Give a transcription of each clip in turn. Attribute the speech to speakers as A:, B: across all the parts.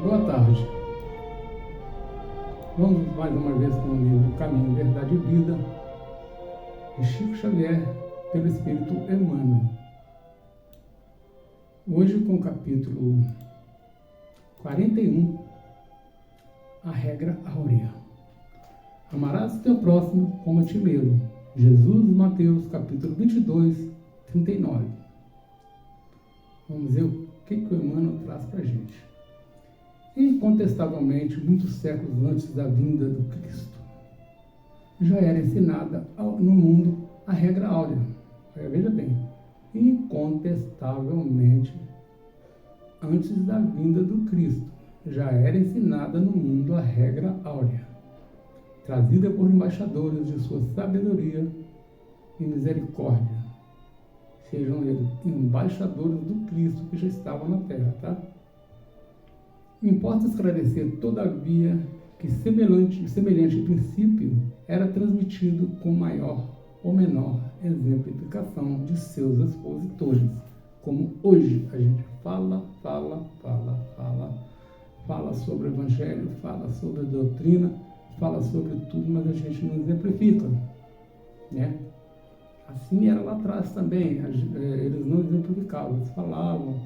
A: Boa tarde. Vamos mais uma vez com o livro Caminho, Verdade e Vida, de Chico Xavier, pelo Espírito Emmanuel. Hoje com o capítulo 41, a regra áurea. Amarás o teu próximo como a ti mesmo. Jesus, Mateus, capítulo 22, 39. Vamos ver o que o Emmanuel traz para a gente. Incontestavelmente, muitos séculos antes da vinda do Cristo, já era ensinada no mundo a regra áurea. Veja bem, incontestavelmente, antes da vinda do Cristo, já era ensinada no mundo a regra áurea, trazida por embaixadores de sua sabedoria e misericórdia. Sejam eles embaixadores do Cristo que já estava na terra, tá? Importa esclarecer, todavia, que semelhante princípio era transmitido com maior ou menor exemplificação de seus expositores, como hoje a gente fala sobre o Evangelho, fala sobre a doutrina, fala sobre tudo, mas a gente não exemplifica, né? Assim era lá atrás também, eles não exemplificavam, eles falavam,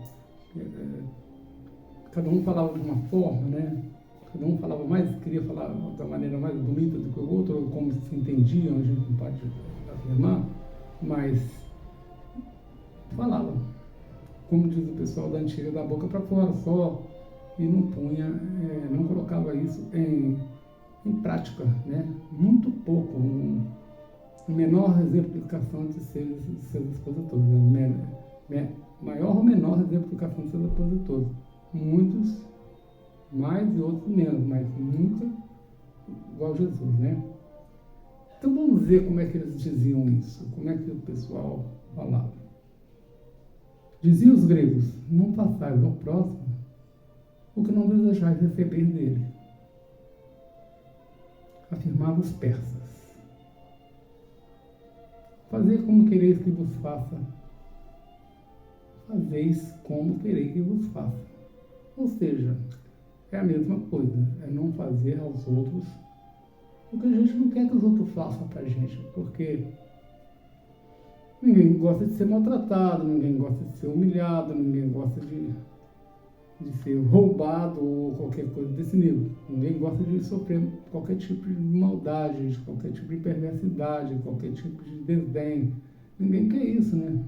A: cada um falava de uma forma, né? Cada um falava mais, queria falar da maneira mais bonita do que o outro, ou como se entendiam, a gente não pode afirmar, mas falavam, como diz o pessoal da antiga, da boca para fora só, e não punha, não colocava isso em prática, né? Muito pouco, menor exemplificação de seus expositores, maior ou menor exemplificação de seus expositores. Muitos mais e outros menos, mas nunca igual Jesus, né? Então vamos ver como é que eles diziam isso, como é que o pessoal falava. Diziam os gregos: não façais ao próximo o que não desejais receber dele. Afirmavam os persas: fazei como quereis que vos faça, fazeis como quereis que vos faça. Ou seja, é a mesma coisa, é não fazer aos outros o que a gente não quer que os outros façam para a gente, porque ninguém gosta de ser maltratado, ninguém gosta de ser humilhado, ninguém gosta de ser roubado ou qualquer coisa desse nível. Ninguém gosta de sofrer qualquer tipo de maldade, de qualquer tipo de perversidade, qualquer tipo de desdém. Ninguém quer isso, né?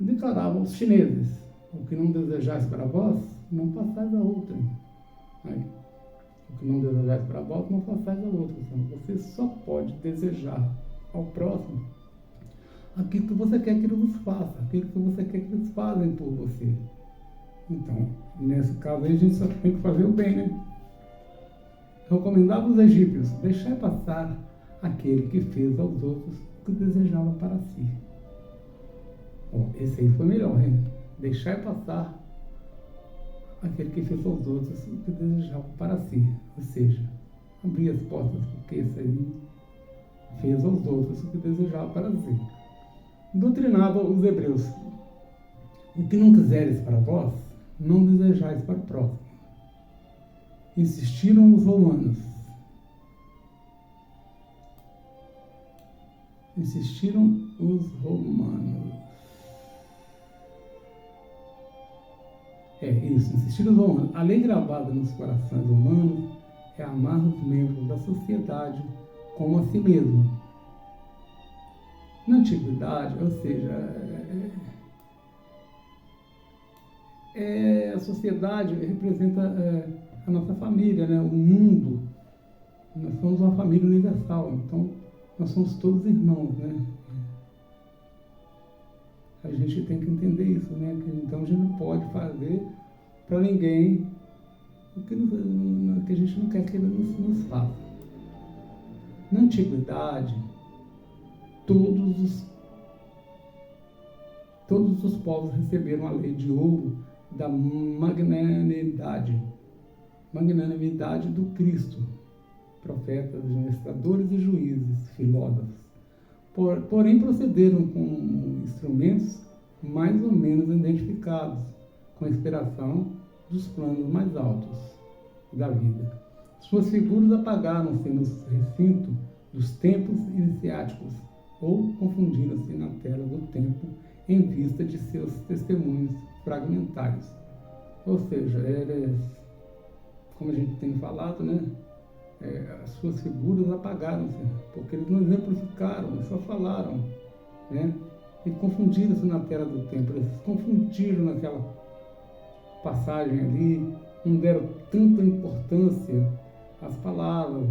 A: Declaravam os chineses: o que não desejais para vós, não façais a outra. Aí, o que não desejais para vós, não façais a outra. Então, você só pode desejar ao próximo aquilo que você quer que ele vos faça, aquilo que você quer que eles fazem por você. Então, nesse caso aí, a gente só tem que fazer o bem, né? Recomendava os egípcios: deixai passar aquele que fez aos outros o que desejava para si. Bom, esse aí foi melhor, hein? Deixai passar aquele que fez aos outros o que desejava para si. Ou seja, abrir as portas, porque esse aí fez aos outros o que desejava para si. Doutrinava os hebreus: o que não quiseres para vós, não desejais para o próximo. Insistiram os romanos. Insistiram os romanos. A lei gravada nos corações humanos é amar os membros da sociedade como a si mesmo. Na antiguidade, ou seja, a sociedade representa a nossa família, né? O mundo. Nós somos uma família universal, então nós somos todos irmãos, né? A gente tem que entender isso, né? Então a gente não pode fazer para ninguém o que a gente não quer que ele nos faça. Na antiguidade, todos os povos receberam a lei de ouro da magnanimidade do Cristo, profetas, administradores e juízes, filósofos. Porém, procederam com instrumentos mais ou menos identificados, com inspiração dos planos mais altos da vida. Suas figuras apagaram-se no recinto dos templos iniciáticos ou confundiram-se na tela do tempo em vista de seus testemunhos fragmentários. Ou seja, como a gente tem falado, né? As suas figuras apagaram-se, porque eles não exemplificaram, eles só falaram, né? E confundiram-se na tela do tempo, eles se confundiram naquela passagem ali, não deram tanta importância às palavras,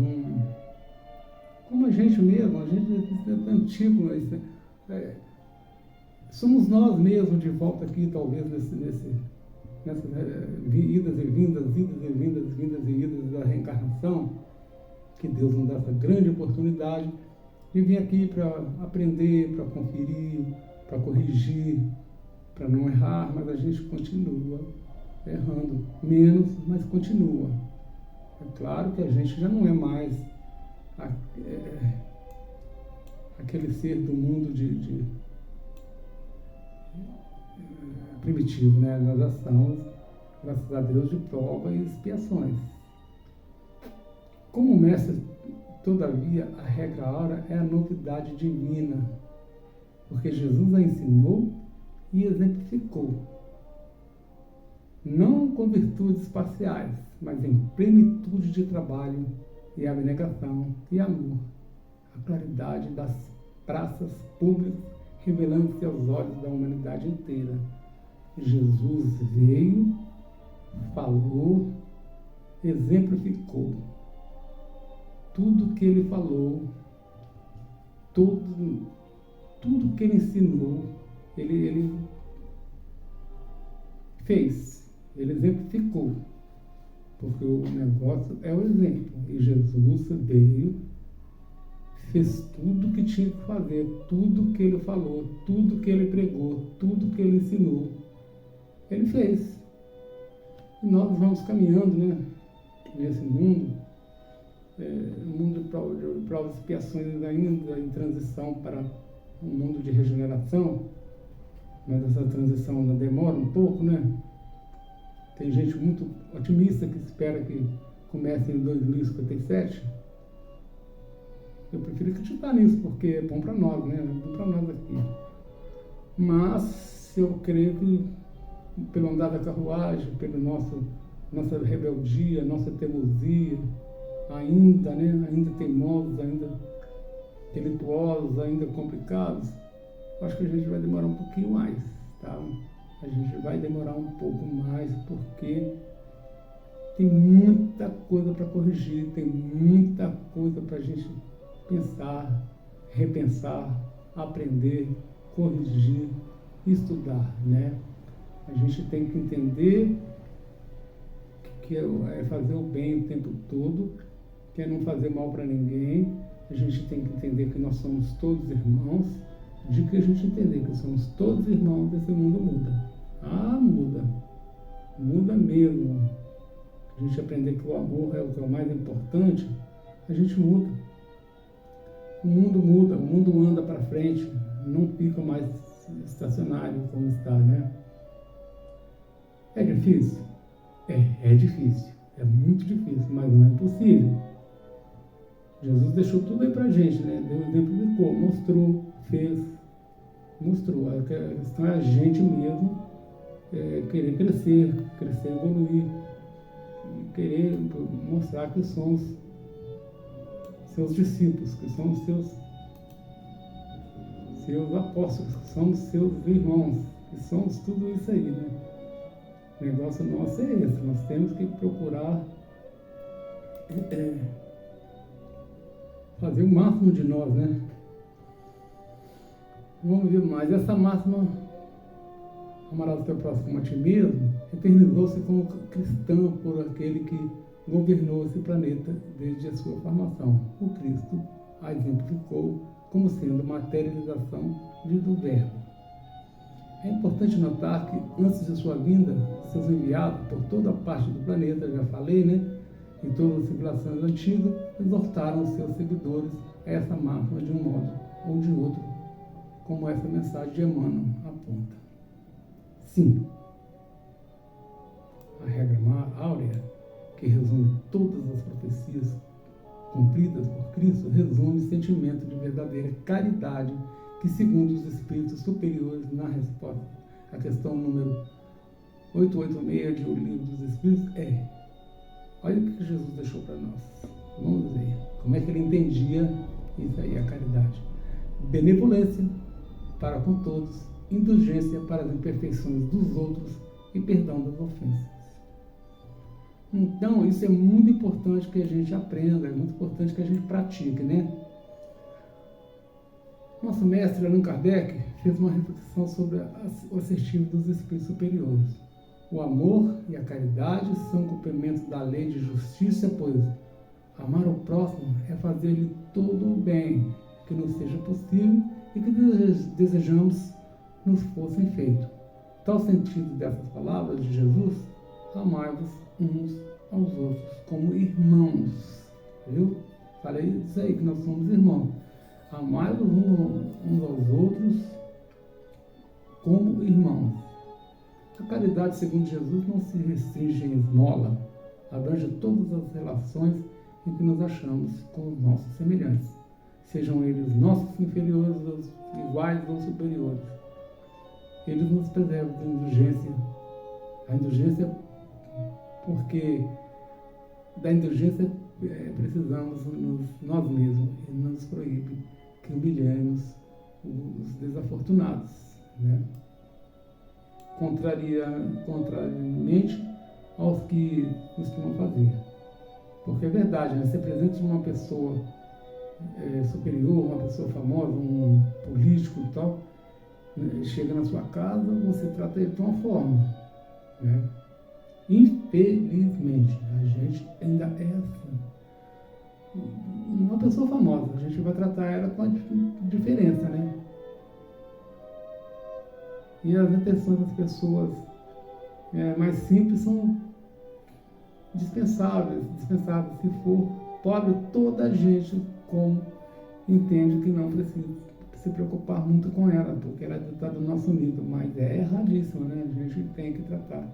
A: como a gente mesmo, a gente é antigo, somos nós mesmos de volta aqui, talvez, nessas idas e vindas da reencarnação, que Deus nos dá essa grande oportunidade de vir aqui para aprender, para conferir, para corrigir, para não errar, mas a gente continua errando, menos, mas continua. É claro que a gente já não é mais aquele ser do mundo primitivo, né? Nós já estamos, graças a Deus, de prova e expiações. Como mestre, todavia, a regra aura é a novidade divina, porque Jesus a ensinou e exemplificou, não com virtudes parciais, mas em plenitude de trabalho e abnegação e amor, a claridade das praças públicas revelando-se aos olhos da humanidade inteira. Jesus veio, falou, exemplificou. Tudo que ele falou, tudo que ele ensinou, ele fez, ele exemplificou. Porque o negócio é o exemplo. E Jesus veio, fez tudo que tinha que fazer, tudo que ele falou, tudo que ele pregou, tudo que ele ensinou. Ele fez. E nós vamos caminhando, né, nesse mundo, mundo de provas e expiações, ainda em transição para um mundo de regeneração, mas essa transição ainda demora um pouco, né? Tem gente muito otimista que espera que comece em 2057. Eu prefiro acreditar nisso, porque é bom para nós, né? É bom para nós aqui. Mas eu creio que pelo andar da carruagem, pela nossa rebeldia, nossa teimosia, ainda teimosos, ainda intelectuosos, ainda complicados, acho que a gente vai demorar um pouquinho mais, tá? A gente vai demorar um pouco mais, porque tem muita coisa para corrigir, tem muita coisa para a gente pensar, repensar, aprender, corrigir, estudar, né? A gente tem que entender que é fazer o bem o tempo todo, que é não fazer mal para ninguém. A gente tem que entender que nós somos todos irmãos. De que a gente entender que somos todos irmãos, esse mundo muda. Ah, muda. Muda mesmo. A gente aprender que o amor é o que é o mais importante, a gente muda. O mundo muda, o mundo anda para frente, não fica mais estacionário como está, né? É difícil? É difícil. É muito difícil, mas não é impossível. Jesus deixou tudo aí pra gente, né? Deus exemplificou, mostrou, fez, mostrou. A questão é a gente mesmo querer crescer, evoluir, querer mostrar que somos seus discípulos, que somos seus apóstolos, que somos seus irmãos, que somos tudo isso aí, né? O negócio nosso é esse, nós temos que procurar fazer o máximo de nós, né? Vamos ver mais. Essa máxima, amarás o teu próximo como a ti mesmo, eternizou-se como cristã por aquele que governou esse planeta desde a sua formação. O Cristo a exemplificou como sendo materialização do Verbo. É importante notar que antes de sua vinda, seus enviados por toda parte do planeta, já falei, né? Em todas as civilizações antigas, exortaram os seus seguidores a essa máxima de um modo ou de outro, como essa mensagem de Emmanuel aponta. Sim, a regra áurea, que resume todas as profecias cumpridas por Cristo, resume o sentimento de verdadeira caridade que, segundo os espíritos superiores, na resposta à questão número 886 de O Livro dos Espíritos, olha o que Jesus deixou para nós. Vamos ver como é que ele entendia isso aí, a caridade. Benevolência para com todos, indulgência para as imperfeições dos outros e perdão das ofensas. Então, isso é muito importante que a gente aprenda, é muito importante que a gente pratique, né? Nosso mestre Allan Kardec fez uma reflexão sobre o assertivo dos espíritos superiores. O amor e a caridade são complementos da lei de justiça, pois amar o próximo é fazer-lhe todo o bem que nos seja possível e que desejamos nos fossem feito. Tal sentido dessas palavras de Jesus: amai-vos uns aos outros como irmãos. Viu? Falei isso aí, que nós somos irmãos. Amai-vos uns aos outros como irmãos. A caridade, segundo Jesus, não se restringe em esmola, abrange todas as relações em que nos achamos com os nossos semelhantes, sejam eles nossos inferiores, iguais ou superiores. Eles nos preservam da indulgência. A indulgência, porque da indulgência precisamos nós mesmos, e nos proíbe que humilhemos os desafortunados, né? Contrariamente aos que costumam fazer. Porque é verdade, né? Ser presente de uma pessoa superior, uma pessoa famosa, um político e tal, né? Chega na sua casa, você trata ele de uma forma, né? Infelizmente, a gente ainda é assim. Uma pessoa famosa, a gente vai tratar ela com a diferença, né? E as intenções das pessoas mais simples são dispensáveis. Se for pobre, toda a gente entende que não precisa se preocupar muito com ela, porque ela está do nosso nível, mas é erradíssimo, né? A gente tem que tratar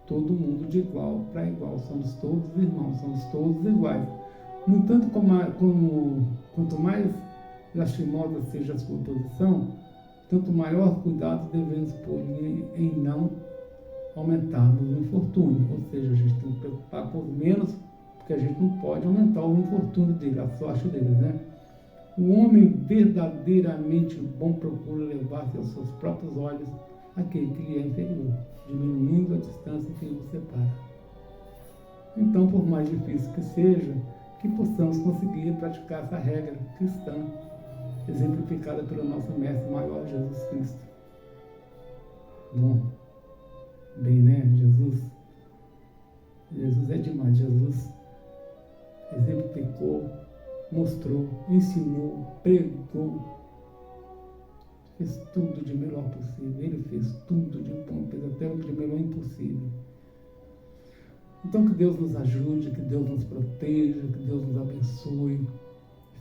A: todo mundo de igual para igual. Somos todos irmãos, somos todos iguais. No entanto, quanto mais lastimosa seja a sua posição, tanto maior cuidado devemos pôr em não aumentarmos o infortúnio. Ou seja, a gente tem que preocupar com menos, porque a gente não pode aumentar o infortúnio dele, a sorte deles, né? O homem verdadeiramente bom procura levar-se aos seus próprios olhos aquele que lhe é inferior, diminuindo a distância que o separa. Então, por mais difícil que seja, que possamos conseguir praticar essa regra cristã, exemplificada pelo nosso Mestre Maior, Jesus Cristo. Bom, bem, né? Jesus é demais. Jesus exemplificou, mostrou, ensinou, pregou, fez tudo de melhor possível. Ele fez tudo de bom, fez até o de melhor impossível. Então, que Deus nos ajude, que Deus nos proteja, que Deus nos abençoe.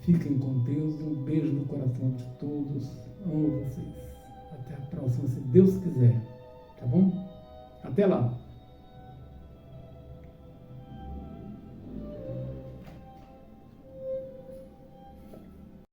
A: Fiquem com Deus. Um beijo no coração de todos. Amo vocês. Até a próxima, se Deus quiser. Tá bom? Até lá.